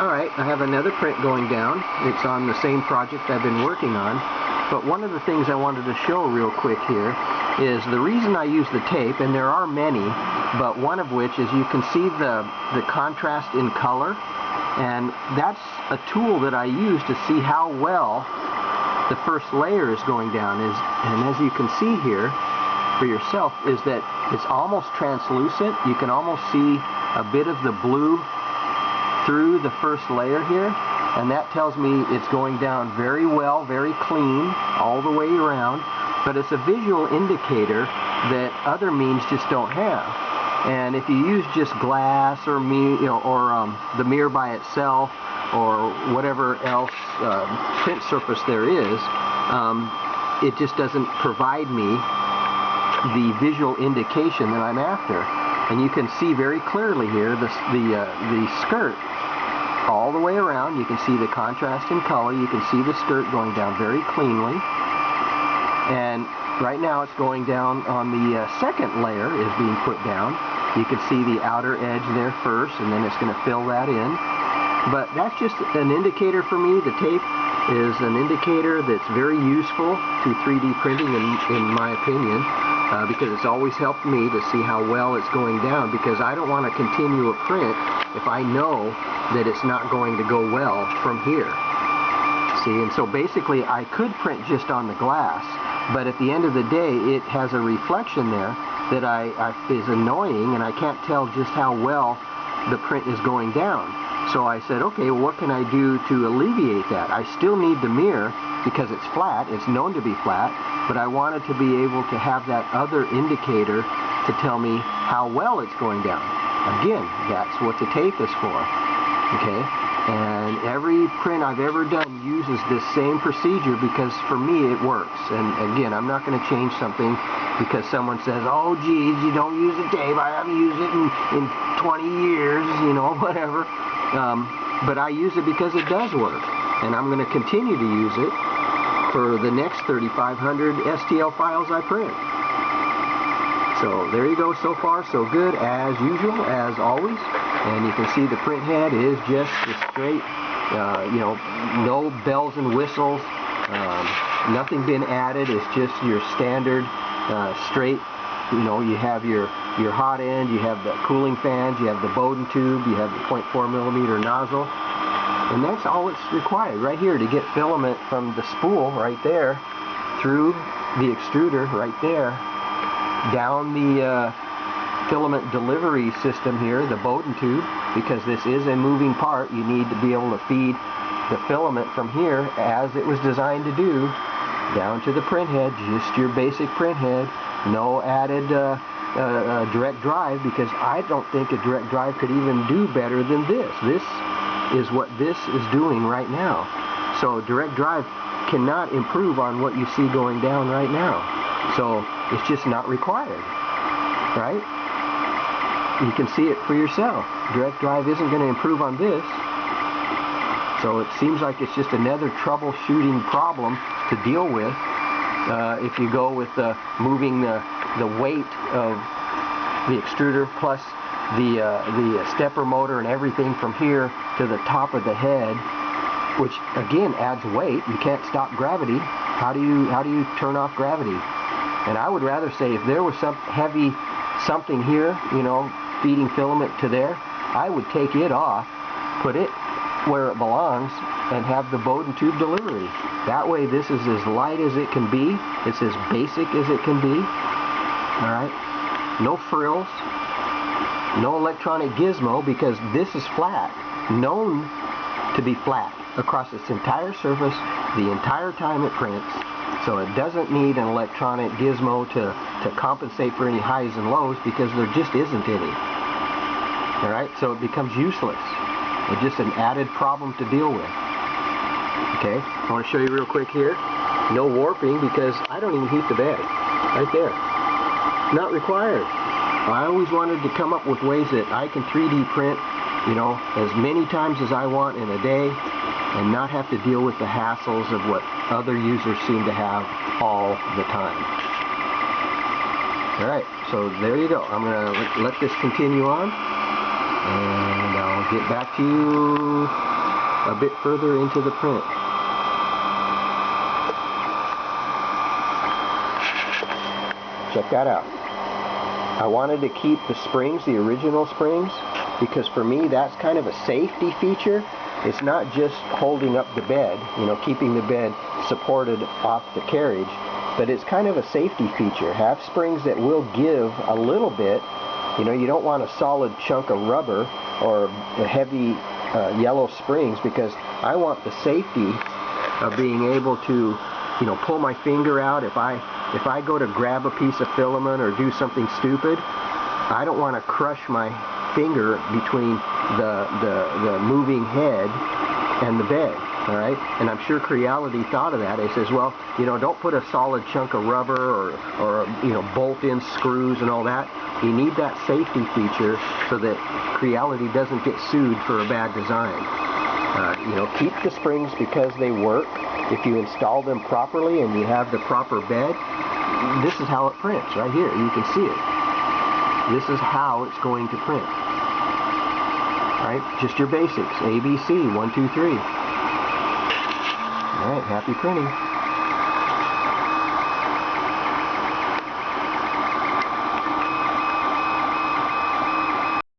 Alright, I have another print going down. It's on the same project I've been working on. But one of the things I wanted to show real quick here is the reason I use the tape, and there are many, but one of which is you can see the contrast in color, and that's a tool that I use to see how well the first layer is going down. And as you can see here for yourself, is that it's almost translucent. You can almost see a bit of the blue through the first layer here, and that tells me it's going down very well, very clean all the way around. But it's a visual indicator that other means just don't have. And if you use just glass or the mirror by itself or whatever else print surface there is, it just doesn't provide me the visual indication that I'm after. And you can see very clearly here the skirt all the way around. You can see the contrast in color. You can see the skirt going down very cleanly. And right now it's going down on the second layer is being put down. You can see the outer edge there first, and then it's going to fill that in. But that's just an indicator for me. The tape is an indicator that's very useful to 3D printing in my opinion, because it's always helped me to see how well it's going down, because I don't want to continue a print if I know that it's not going to go well from here. See, and so basically I could print just on the glass, but at the end of the day it has a reflection there that is annoying, and I can't tell just how well the print is going down. So I said, okay, well, what can I do to alleviate that? I still need the mirror because it's flat, it's known to be flat, but I wanted to be able to have that other indicator to tell me how well it's going down. Again, that's what the tape is for. Okay? And every print I've ever done uses this same procedure because for me it works. And again, I'm not going to change something because someone says, oh geez, you don't use the tape, I haven't used it in 20 years, you know, whatever. But I use it because it does work. And I'm going to continue to use it for the next 3,500 STL files I print. So there you go, so far so good, as usual, as always. And you can see the print head is just a straight, you know, no bells and whistles, nothing been added. It's just your standard straight, you know, you have your hot end, you have the cooling fans, you have the Bowden tube, you have the 0.4mm nozzle. And that's all it's required right here to get filament from the spool right there through the extruder right there down the filament delivery system here, the Bowden tube, because this is a moving part. You need to be able to feed the filament from here as it was designed to do down to the print head, just your basic print head, no added direct drive, because I don't think a direct drive could even do better than this. This is what this is doing right now. So direct drive cannot improve on what you see going down right now. So it's just not required, right? You can see it for yourself. Direct drive isn't going to improve on this. So it seems like it's just another troubleshooting problem to deal with if you go with moving the weight of the extruder plus the stepper motor and everything from here to the top of the head, which again adds weight. You can't stop gravity. How do you turn off gravity? And I would rather say if there was some heavy something here, you know, feeding filament to there, I would take it off, put it where it belongs, and have the Bowden tube delivery. That way this is as light as it can be. It's as basic as it can be. Alright? No frills. No electronic gizmo, because this is flat. Known to be flat across its entire surface the entire time it prints. So it doesn't need an electronic gizmo to compensate for any highs and lows, because there just isn't any. Alright? So it becomes useless. It's just an added problem to deal with. Okay? I want to show you real quick here. No warping, because I don't even heat the bed. Right there. Not required. I always wanted to come up with ways that I can 3D print, you know, as many times as I want in a day, and not have to deal with the hassles of what other users seem to have all the time. Alright, so there you go. I'm going to let this continue on, and I'll get back to you a bit further into the print. Check that out. I wanted to keep the springs, the original springs, because for me that's kind of a safety feature. It's not just holding up the bed, you know, keeping the bed supported off the carriage, but it's kind of a safety feature. Have springs that will give a little bit. You know, you don't want a solid chunk of rubber or heavy yellow springs, because I want the safety of being able to, you know, pull my finger out if I go to grab a piece of filament or do something stupid. I don't want to crush my finger between the moving head and the bed. All right, and I'm sure Creality thought of that. It says, well, you know, don't put a solid chunk of rubber or you know, bolt-in screws and all that. You need that safety feature so that Creality doesn't get sued for a bad design. You know, keep the springs because they work. If you install them properly and you have the proper bed, this is how it prints right here. You can see it. This is how it's going to print. All right, just your basics. ABC, 1, 2, 3. All right, happy printing.